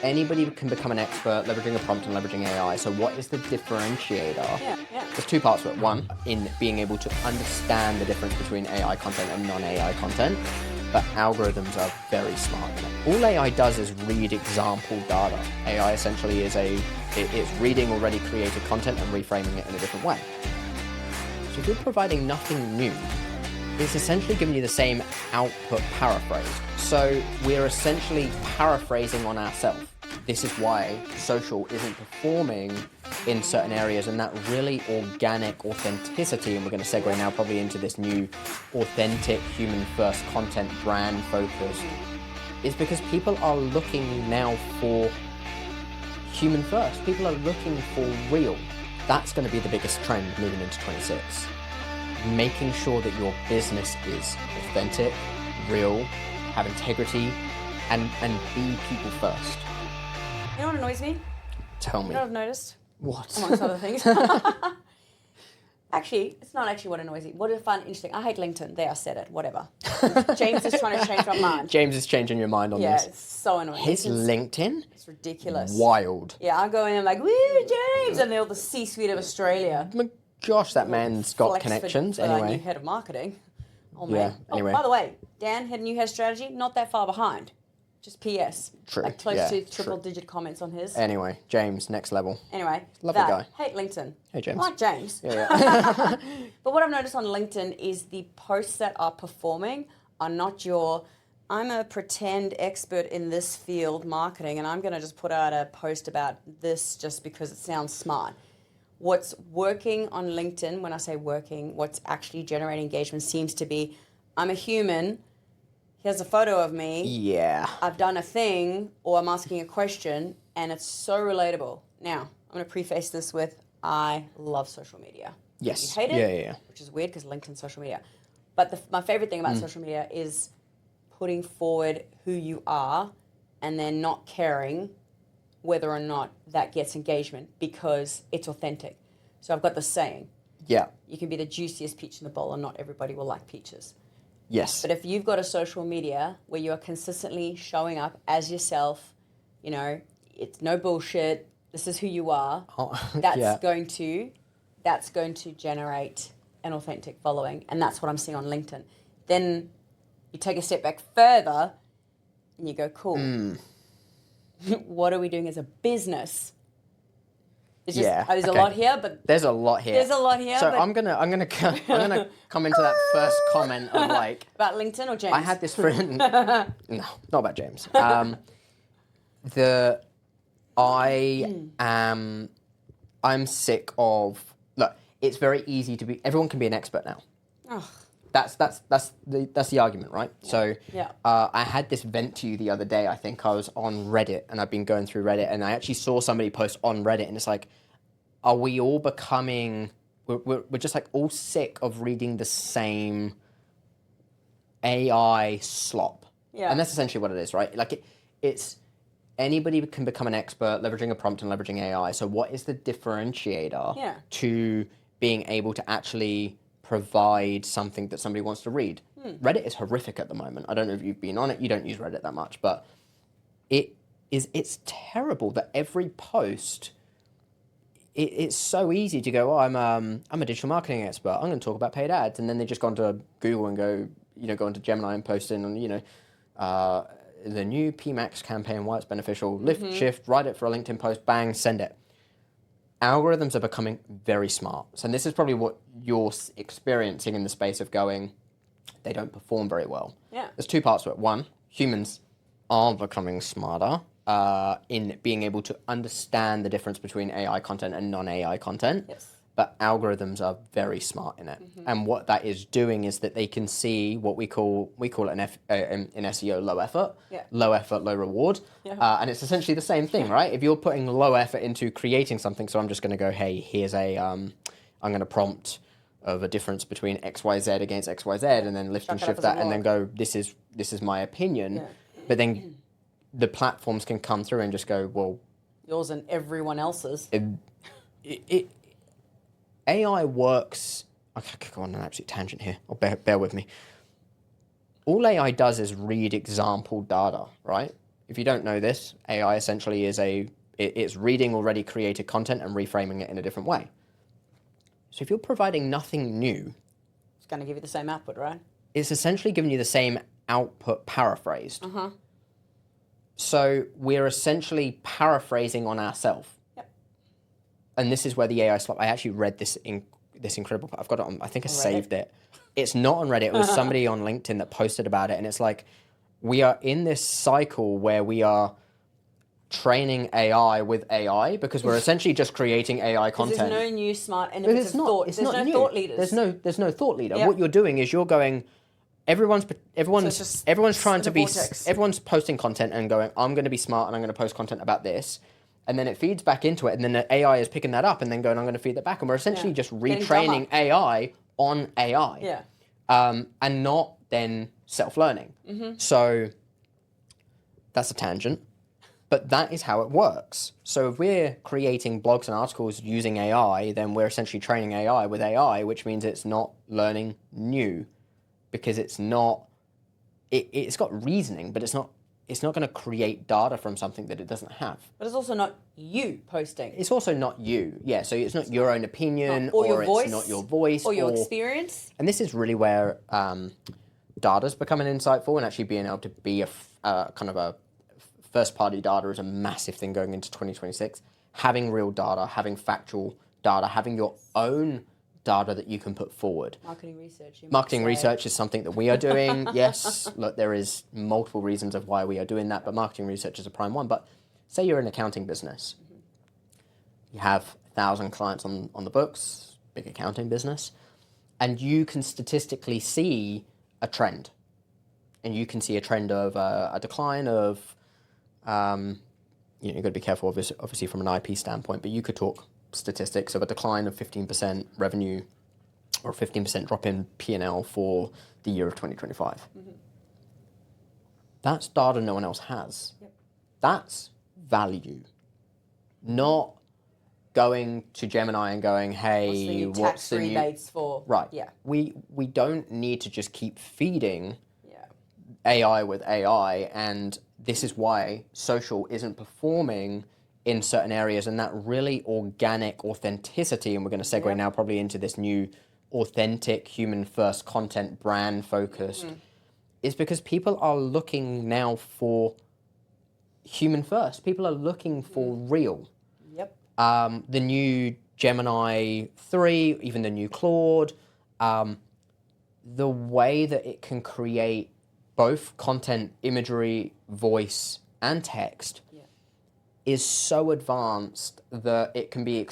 anybody can become an expert leveraging a prompt and leveraging AI. So what is the differentiator? Yeah. There's two parts to it. One, in being able to understand the difference between AI content and non-AI content, but algorithms are very smart. All AI does is read example data. AI essentially is it's reading already created content and reframing it in a different way. So if you're providing nothing new, it's essentially giving you the same output paraphrase. So we're essentially paraphrasing on ourselves. This is why social isn't performing in certain areas, and that really organic authenticity, and we're going to segue now probably into this new authentic human first content brand focus, is because people are looking now for human first. People are looking for real. That's going to be the biggest trend moving into 26. Making sure that your business is authentic, real, have integrity, and be people first. You know what annoys me? Tell me. You know what I've noticed? What? Amongst other things. Actually, it's not actually what annoys me. What I find interesting, I hate LinkedIn. There, I said it. Whatever. James is trying to change my mind. James is changing your mind on Yeah, this. it's so annoying. His LinkedIn? It's ridiculous. Wild. Yeah, I go in and I'm like, woo, James! And they're all the C-suite of Australia. Oh my gosh, that man's got Flex connections. for our Anyway. new head of marketing. Oh, Yeah, man. anyway. Oh, by the way, Dan had a new head of strategy. Not that far behind. Just PS. True. Like close Yeah, to true. triple-digit comments on his. Anyway, James, next level. Anyway, Lovely guy. Hate LinkedIn. Hey, James. I like James. Yeah. But what I've noticed on LinkedIn is the posts that are performing are not your, I'm a pretend expert in this field marketing and I'm going to just put out a post about this just because it sounds smart. What's working on LinkedIn, when I say working, what's actually generating engagement seems to be, I'm a human, here's a photo of me. Yeah. I've done a thing, or I'm asking a question, and it's so relatable. Now, I'm going to preface this with, I love social media. Yes. You hate it? Yeah. Which is weird because LinkedIn's social media. But my favorite thing about social media is putting forward who you are and then not caring whether or not that gets engagement because it's authentic. So I've got the saying, Yeah. you can be the juiciest peach in the bowl and not everybody will like peaches. Yes. But if you've got a social media where you are consistently showing up as yourself, you know, it's no bullshit, this is who you are, that's going to generate an authentic following. And that's what I'm seeing on LinkedIn. Then you take a step back further and you go, cool. What are we doing as a business? It's just, there's a lot here, but there's a lot here. There's a lot here. So but I'm gonna come into that first comment of like about LinkedIn or James. I had this friend. No, not about James. I'm sick of. Look, it's very easy to be. Everyone can be an expert now. Oh. That's the argument, right? Yeah. So Yeah. I had this vent to you the other day. I think I was on Reddit, and I've been going through Reddit, and I actually saw somebody post on Reddit, and it's like, are we all becoming? We're just like all sick of reading the same AI slop. Yeah. And that's essentially what it is, right? Like it's anybody can become an expert leveraging a prompt and leveraging AI. So what is the differentiator to being able to actually provide something that somebody wants to read? Reddit is horrific at the moment. I don't know if you've been on it. You don't use Reddit that much, but it's terrible that every post, it's so easy to go, oh, I'm a digital marketing expert. I'm going to talk about paid ads. And then they just go onto Google and go into Gemini and post in on, the new PMAX campaign, why it's beneficial, lift, shift, write it for a LinkedIn post, bang, send it. Algorithms are becoming very smart. So this is probably what you're experiencing in the space of going, they don't perform very well. Yeah. There's two parts to it. One, humans are becoming smarter in being able to understand the difference between AI content and non-AI content. Yes. But algorithms are very smart in it. And what that is doing is that they can see what we call it in SEO low effort, low effort, low reward. Yeah. And it's essentially the same thing, right? If you're putting low effort into creating something, so I'm just going to go, hey, here's I'm going to prompt of a difference between XYZ against XYZ, and then lift and shift that, and then go, this is my opinion. Yeah. But then the platforms can come through and just go, well, yours and everyone else's. AI works. I could go on an absolute tangent here. Bear with me. All AI does is read example data, right? if you don't know this, AI essentially is it's reading already created content and reframing it in a different way. So if you're providing nothing new, It's going to give you the same output, right? it's essentially giving you the same output paraphrased. So we're essentially paraphrasing on ourselves. Yep. And this is where the AI I actually read this incredible. I've got it on. I think I saved it. It's not on Reddit. It was somebody on LinkedIn that posted about it, and it's like we are in this cycle where we are training AI with AI because we're essentially just creating AI content. There's no new smart innovative thought. There's no thought leaders. There's no thought leader. Yep. What you're doing is you're going. Everyone's trying to be. Everyone's posting content and going. I'm going to be smart and I'm going to post content about this, and then it feeds back into it, and then the AI is picking that up and then going. I'm going to feed that back, and we're essentially just retraining AI on AI. Yeah. And not then self-learning. So that's a tangent. But that is how it works. So if we're creating blogs and articles using AI, then we're essentially training AI with AI, which means it's not learning new because it's got reasoning, but it's not going to create data from something that it doesn't have. But it's also not you posting. It's also not you. Yeah, so it's not your own opinion or your voice, it's not your voice. Or your experience. And this is really where data's becoming insightful and actually being able to be kind of a first-party data is a massive thing going into 2026. Having real data, having factual data, having your own data that you can put forward. Marketing research. Marketing research is something that we are doing. Yes, look, there is multiple reasons of why we are doing that, but marketing research is a prime one. But say you're an accounting business. You have 1,000 clients on the books, big accounting business, and you can statistically see a trend. And you can see a trend of a decline of you've got to be careful, obviously, from an IP standpoint, but you could talk statistics of a decline of 15% revenue or 15% drop in P&L for the year of 2025. That's data no one else has. Yep. That's value. Not going to Gemini and going, hey, what's the new tax rebates for? Right. Yeah. We don't need to just keep feeding AI with AI, and this is why social isn't performing in certain areas, and that really organic authenticity, and we're going to segue now probably into this new authentic human first content brand focused, is because people are looking now for human first. People are looking for real. Yep. The new Gemini 3, even the new Claude, the way that it can create both content, imagery, voice, and text is so advanced that it can be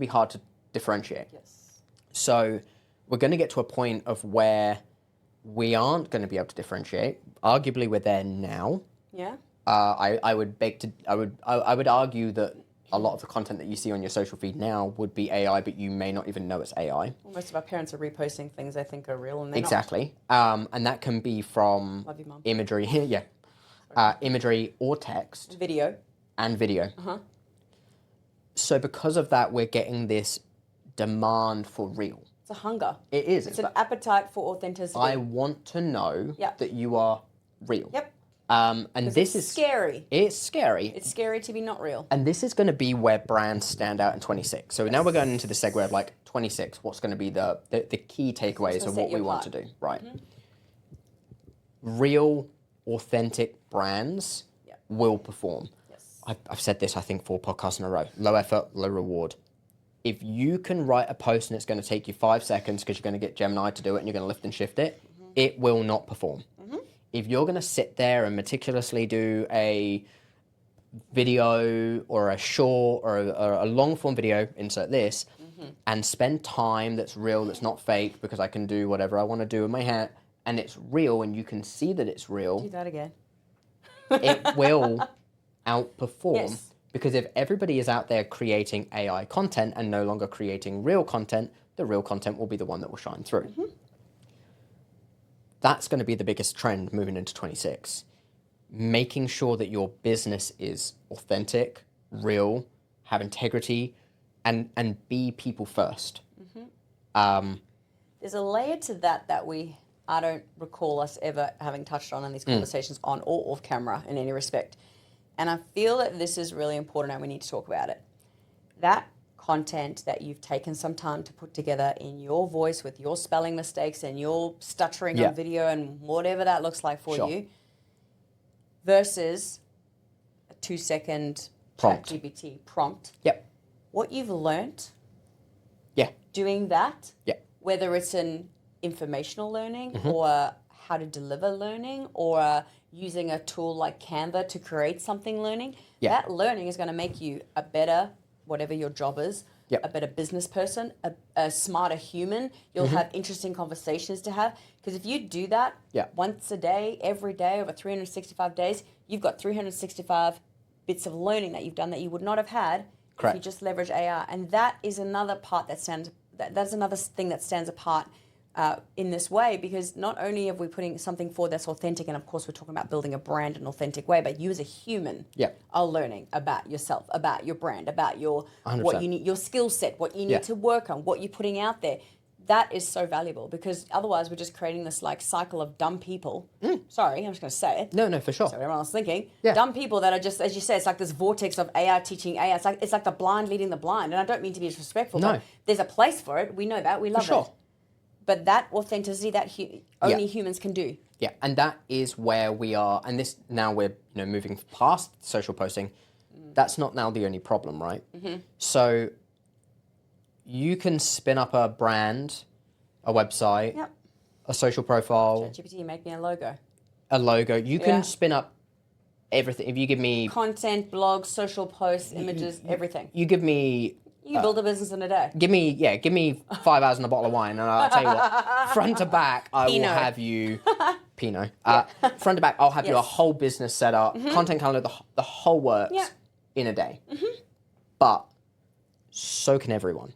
hard to differentiate. Yes. So we're going to get to a point of where we aren't going to be able to differentiate. Arguably, we're there now. Yeah. I would argue that a lot of the content that you see on your social feed now would be AI, but you may not even know it's AI. Well, most of our parents are reposting things they think are real, and they're exactly. And that can be from imagery, imagery or text, video, and video. So because of that, we're getting this demand for real. It's a hunger. It is. It's an appetite for authenticity. I want to know that you are real. Yep. And this is scary. It's scary. It's scary to be not real. And this is going to be where brands stand out in 26. So now we're going into the segue of like 26. What's going to be the key takeaways of what we want to do, right? Real, authentic brands will perform. Yes. I've said this, I think, 4 podcasts in a row. Low effort, low reward. If you can write a post and it's going to take you 5 seconds because you're going to get Gemini to do it and you're going to lift and shift it, it will not perform. If you're going to sit there and meticulously do a video or a short or a long form video, insert this, and spend time that's real, that's not fake, because I can do whatever I want to do with my hair, and it's real and you can see that it's real. Do that again. It will outperform. Yes. Because if everybody is out there creating AI content and no longer creating real content, the real content will be the one that will shine through. That's going to be the biggest trend moving into 26. Making sure that your business is authentic, real, have integrity, and be people first. There's a layer to that I don't recall us ever having touched on in these conversations on or off camera in any respect. and I feel that this is really important and we need to talk about it. That content that you've taken some time to put together in your voice with your spelling mistakes and your stuttering on video and whatever that looks like for you versus a 2-second ChatGPT prompt. Yep. What you've learnt doing that, whether it's an informational learning or how to deliver learning or using a tool like Canva to create something learning, that learning is going to make you a better, whatever your job is, a better business person, a smarter human. You'll have interesting conversations to have. Because if you do that once a day, every day, over 365 days, you've got 365 bits of learning that you've done that you would not have had if you just leverage AI. And that is another part that's another thing that stands apart in this way, because not only are we putting something forward that's authentic, and of course we're talking about building a brand in an authentic way, but you as a human are learning about yourself, about your brand, about your 100%. What you need, your skill set, what you need to work on, what you're putting out there. That is so valuable, because otherwise we're just creating this like cycle of dumb people. Sorry, I'm just going to say it. No, for sure. So everyone else thinking. Dumb people that are just, as you said, it's like this vortex of AI teaching AI. It's like the blind leading the blind. And I don't mean to be disrespectful, but there's a place for it. We know that. We love it. But that authenticity, that only humans can do. Yeah, and that is where we are. And this, now we're moving past social posting. That's not now the only problem, right? So you can spin up a brand, a website, a social profile. ChatGPT, make me a logo. A logo. You can spin up everything. If you give me content, blogs, social posts, images, everything. You give me. You can build a business in a day. Give me 5 hours and a bottle of wine, and I'll tell you what, front to back, I will have you Pinot. Front to back, I'll have you a whole business set up, content calendar, the whole works in a day. But so can everyone.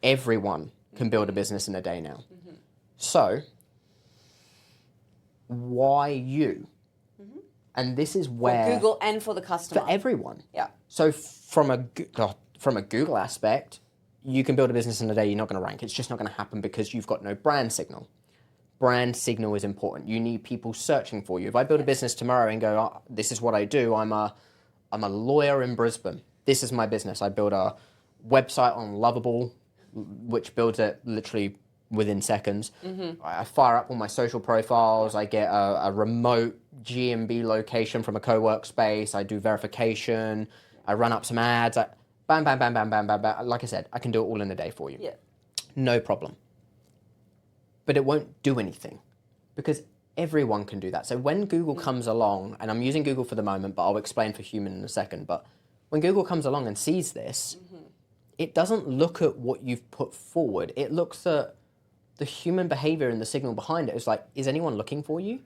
Everyone can build a business in a day now. So why you? And this is where for Google and for the customer, for everyone. Yeah. So from a Google aspect, you can build a business in a day. You're not going to rank. It's just not going to happen because you've got no brand signal. Brand signal is important. You need people searching for you. If I build a business tomorrow and go, oh, this is what I do. I'm a lawyer in Brisbane. This is my business. I build a website on Lovable, which builds it literally within seconds. I fire up all my social profiles. I get a remote GMB location from a co-work space. I do verification. I run up some ads. Bam, bam, bam, bam, bam, bam, bam. Like I said, I can do it all in a day for you. No problem. But it won't do anything because everyone can do that. So when Google comes along, and I'm using Google for the moment, but I'll explain for human in a second. But when Google comes along and sees this, it doesn't look at what you've put forward. It looks at the human behavior and the signal behind it. It's like, is anyone looking for you?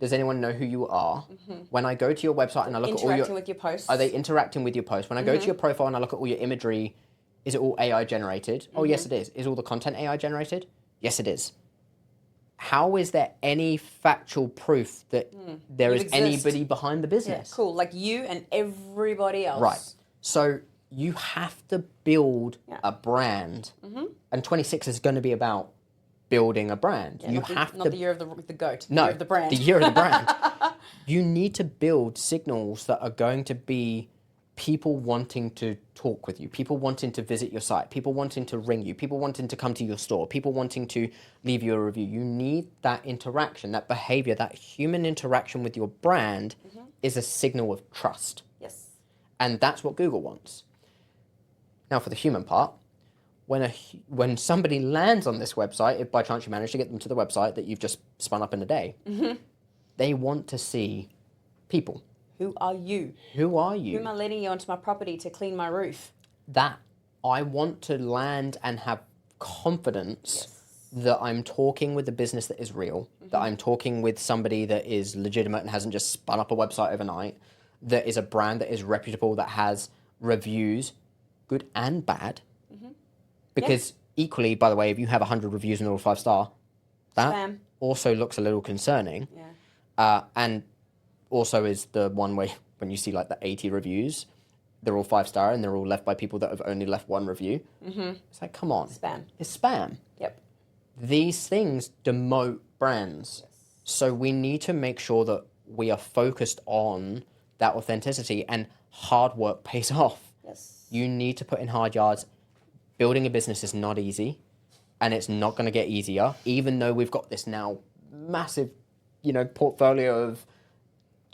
Does anyone know who you are? When I go to your website and I look at all your... Interacting with your posts. Are they interacting with your posts? When I go to your profile and I look at all your imagery, is it all AI generated? Oh, yes, it is. Is all the content AI generated? Yes, it is. How is there any factual proof that there is anybody behind the business? Yeah, cool. Like you and everybody else. Right. So you have to build a brand. And 26 is going to be about building a brand. Yeah, not the year of the goat. The year of the brand. The year of the brand. You need to build signals that are going to be people wanting to talk with you, people wanting to visit your site, people wanting to ring you, people wanting to come to your store, people wanting to leave you a review. You need that interaction, that behavior, that human interaction with your brand is a signal of trust. Yes. And that's what Google wants. Now for the human part, when somebody lands on this website, if by chance you manage to get them to the website that you've just spun up in a day, they want to see people. Who are you? Who are you? Who am I letting you onto my property to clean my roof? That I want to land and have confidence that I'm talking with a business that is real, that I'm talking with somebody that is legitimate and hasn't just spun up a website overnight, that is a brand that is reputable, that has reviews, good and bad. Because equally, by the way, if you have 100 reviews and they're all 5-star, that Spam. Also looks a little concerning. And also is the one way when you see like the 80 reviews, they're all 5-star and they're all left by people that have only left one review. It's like, come on. Spam. It's spam. Yep. These things demote brands. So we need to make sure that we are focused on that authenticity, and hard work pays off. Yes. You need to put in hard yards. Building a business is not easy, and it's not going to get easier, even though we've got this now massive, portfolio of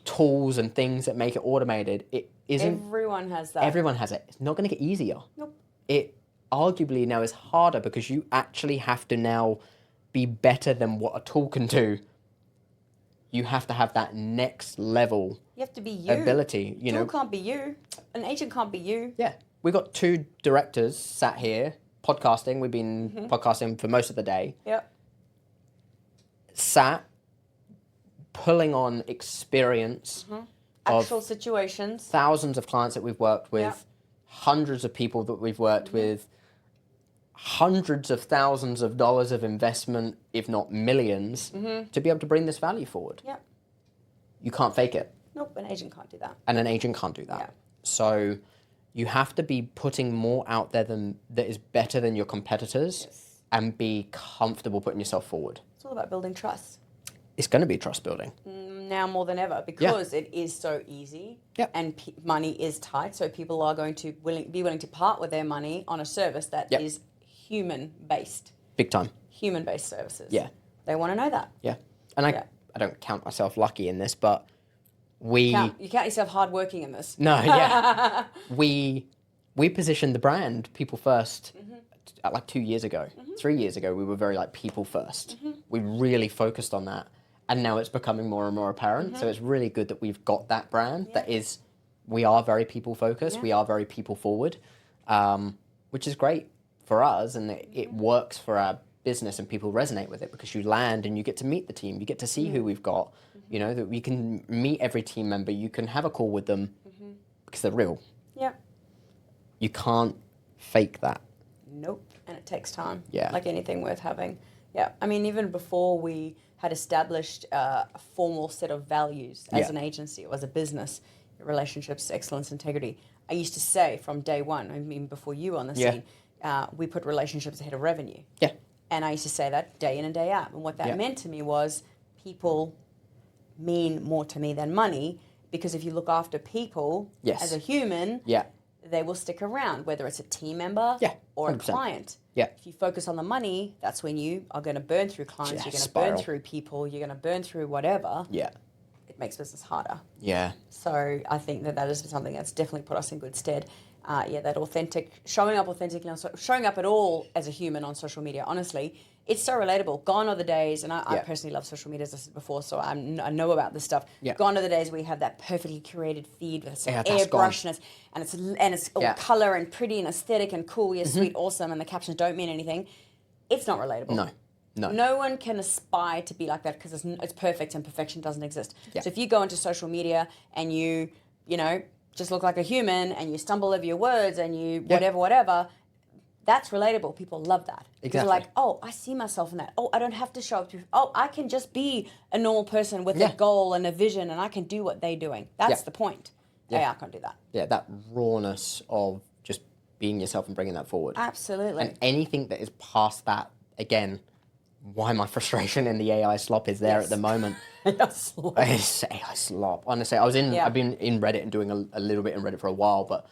tools and things that make it automated. It isn't. Everyone has that. Everyone has it. It's not going to get easier. Nope. It arguably now is harder because you actually have to now be better than what a tool can do. You have to have that next level. You have to be you. Ability. Tool can't be you. An agent can't be you. Yeah. We've got 2 directors sat here podcasting. We've been podcasting for most of the day. Yep. Sat, pulling on experience. Actual situations. Thousands of clients that we've worked with, hundreds of people that we've worked with, hundreds of thousands of dollars of investment, if not millions, to be able to bring this value forward. Yep. You can't fake it. Nope, an agent can't do that. And an agent can't do that. Yeah. So you have to be putting more out there that is better than your competitors, and be comfortable putting yourself forward. It's all about building trust. It's going to be trust building. Now more than ever, because it is so easy, and money is tight, so people are going to be willing to part with their money on a service that is human-based. Big time. Human-based services. Yeah. They want to know that. Yeah. And I don't count myself lucky in this, but you count yourself hardworking in this. No, yeah. we positioned the brand people first like 2 years ago. 3 years ago, we were very like people first. We really focused on that. And now it's becoming more and more apparent. So it's really good that we've got that brand we are very people focused. Yeah. We are very people forward, which is great for us. And it works for our business, and people resonate with it because you land and you get to meet the team. You get to see who we've got, that we can meet every team member. You can have a call with them because they're real. Yeah. You can't fake that. Nope. And it takes time. Yeah. Like anything worth having. Yeah. I mean, even before we had established a formal set of values as an agency or as a business, relationships, excellence, integrity. I used to say from day one, I mean, before you were on the scene, we put relationships ahead of revenue. Yeah. And I used to say that day in and day out. And what that meant to me was people mean more to me than money, because if you look after people as a human, they will stick around, whether it's a team member or 100%. A client. Yeah. If you focus on the money, that's when you are going to burn through clients, you're going to burn through people, you're going to burn through whatever. Yeah. It makes business harder. Yeah. So I think that is something that's definitely put us in good stead. That showing up authentically, showing up at all as a human on social media, honestly, it's so relatable. Gone are the days, and I personally love social media, as I said before, so I know about this stuff. Yeah. Gone are the days where you have that perfectly curated feed with airbrush, and it's all colour and pretty and aesthetic and cool, sweet, awesome, and the captions don't mean anything. It's not relatable. No. No one can aspire to be like that because it's perfect, and perfection doesn't exist. Yeah. So if you go into social media and you just look like a human and you stumble over your words and you whatever, that's relatable. People love that. Exactly. They're like, oh, I see myself in that. Oh, I don't have to show up to, I can just be a normal person with a goal and a vision, and I can do what they're doing. That's the point. Yeah. I can't do that. Yeah, that rawness of just being yourself and bringing that forward. Absolutely. And anything that is past that, again, why my frustration in the AI slop is there at the moment. It's AI slop. Honestly, I've been in Reddit and doing a little bit in Reddit for a while, but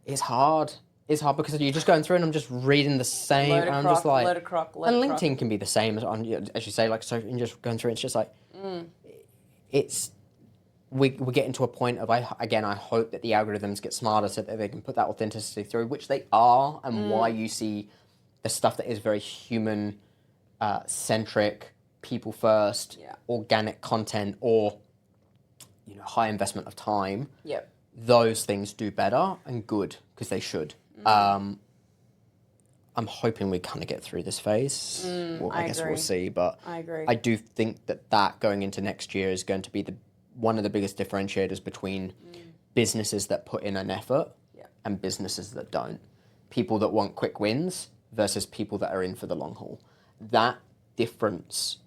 it's hard. It's hard because you're just going through and I'm just reading the same. And I'm just like, and LinkedIn can be the same as you say, like, so you're just going through. It's just like, we're getting to a point of, I hope that the algorithms get smarter so that they can put that authenticity through, which they are, and why you see the stuff that is very human centric, people first, organic content, or high investment of time. Yep. Those things do better and good because they should. I'm hoping we kind of get through this phase. I guess we'll see, but I agree. I do think that going into next year is going to be one of the biggest differentiators between businesses that put in an effort and businesses that don't. People that want quick wins versus people that are in for the long haul. That difference,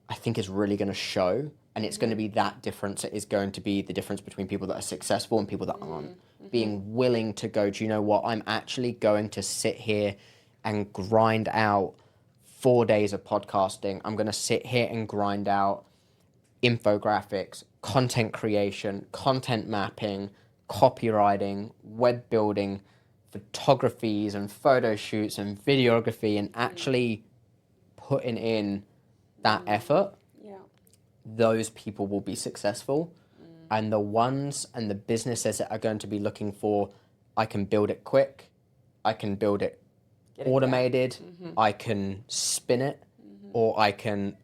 I think, is really going to show, and it's going to be that difference that is going to be the difference between people that are successful and people that aren't. Being willing to go, do you know what, I'm actually going to sit here and grind out 4 days of podcasting. I'm going to sit here and grind out infographics, content creation, content mapping, copywriting, web building, photographies and photo shoots and videography, and actually putting in that effort, those people will be successful. And the ones and the businesses that are going to be looking for, I can build it quick, I can build it automated, I can spin it, or I can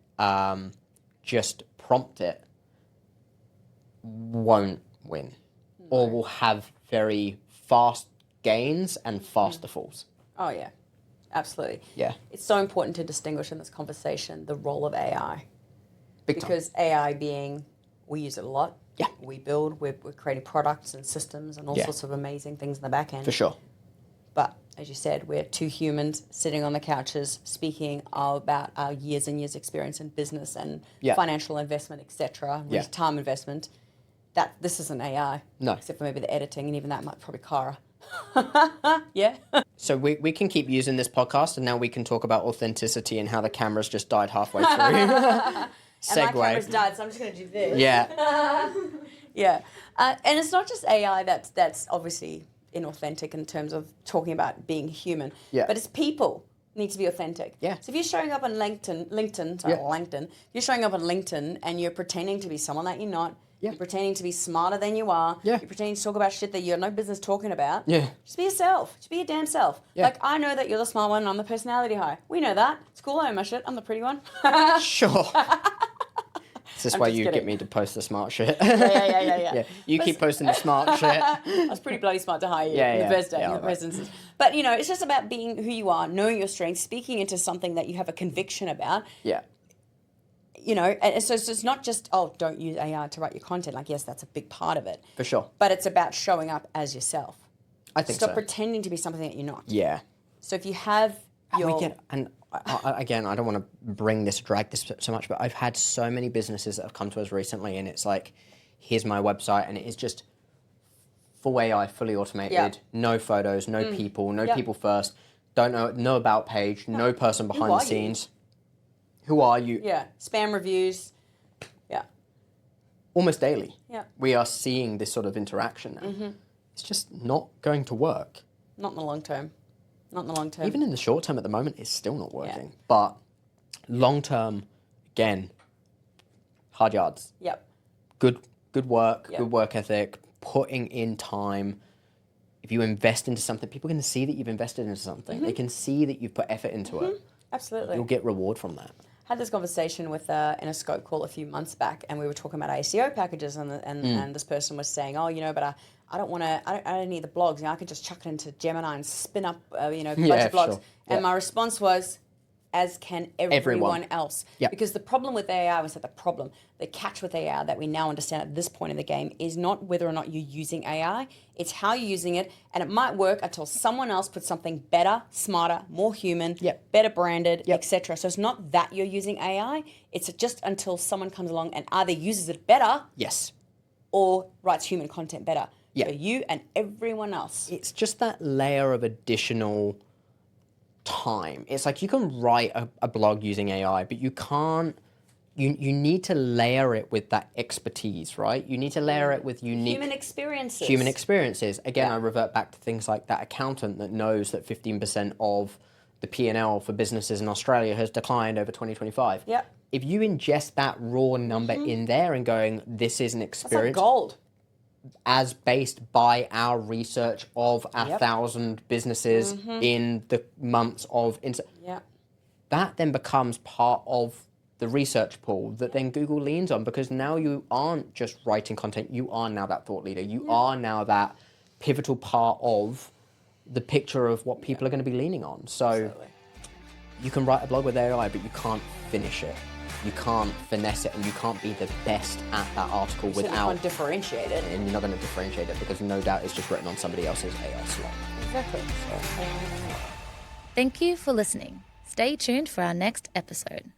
just prompt it, won't win. Or will have very fast gains and faster falls. Oh, yeah. Absolutely. Yeah. It's so important to distinguish in this conversation the role of AI. Because AI being, we use it a lot. Yeah. We build, we're creating products and systems and all sorts of amazing things in the back end. For sure. But as you said, we're two humans sitting on the couches speaking about our years and years experience in business and financial investment, etc., time investment. This isn't AI. No. Except for maybe the editing, and even that might probably Cara. Yeah. So we can keep using this podcast, and now we can talk about authenticity and how the cameras just died halfway through. And my camera's died, so I'm just going to do this. Yeah. Yeah. And it's not just AI that's obviously inauthentic in terms of talking about being human. Yeah. But it's people need to be authentic. Yeah. So if you're showing up on LinkedIn, if you're showing up on LinkedIn and you're pretending to be someone that you're not, you're pretending to be smarter than you are, you're pretending to talk about shit that you have no business talking about, just be yourself. Just be your damn self. Yeah. Like, I know that you're the smart one and I'm the personality high. We know that. It's cool, I own my shit. I'm the pretty one. Sure. Is this why you get me to post the smart shit? Yeah. You keep posting the smart shit. I was pretty bloody smart to hire you in the first day, in the first instance. But, it's just about being who you are, knowing your strengths, speaking into something that you have a conviction about. Yeah. And so it's not just, don't use AI to write your content. Like, yes, that's a big part of it. For sure. But it's about showing up as yourself. I think so. Stop pretending to be something that you're not. Yeah. So if you have again, I don't want to drag this so much, but I've had so many businesses that have come to us recently, and it's like, here's my website, and it is just full AI, fully automated, no photos, no people, people first, don't know, no about page, no person behind the scenes. Who are you? Yeah, spam reviews. Yeah. Almost daily. Yeah. We are seeing this sort of interaction now. It's just not going to work. Not in the long term. Not in the long term. Even in the short term at the moment, it's still not working. Yeah. But long term, again, hard yards. Yep. Good work, good work ethic, putting in time. If you invest into something, people can see that you've invested into something. They can see that you've put effort into it. Absolutely. You'll get reward from that. I had this conversation with in a scope call a few months back, and we were talking about ACO packages, and this person was saying, but I don't need the blogs. I could just chuck it into Gemini and spin up, a bunch of blogs. Sure. And my response was, as can everyone else. Yep. Because the problem with AI was the catch with AI that we now understand at this point in the game is not whether or not you're using AI, it's how you're using it, and it might work until someone else puts something better, smarter, more human, better branded, etc. So it's not that you're using AI, it's just until someone comes along and either uses it better or writes human content better. Yeah. So you and everyone else. It's just that layer of additional time. It's like you can write a blog using AI, but you can't. You need to layer it with that expertise, right? You need to layer it with unique human experiences. Human experiences. Again, I revert back to things like that accountant that knows that 15% of the P&L for businesses in Australia has declined over 2025. Yeah. If you ingest that raw number in there and going, this is an experience. That's like gold. As based by our research of 1,000 businesses in the months of that then becomes part of the research pool that then Google leans on, because now you aren't just writing content, you are now that thought leader. You are now that pivotal part of the picture of what people are going to be leaning on. So you can write a blog with AI, but you can't finish it. You can't finesse it, and you can't be the best at that article without... You can't differentiate it. And you're not going to differentiate it because no doubt it's just written on somebody else's AI slot. Exactly. Thank you for listening. Stay tuned for our next episode.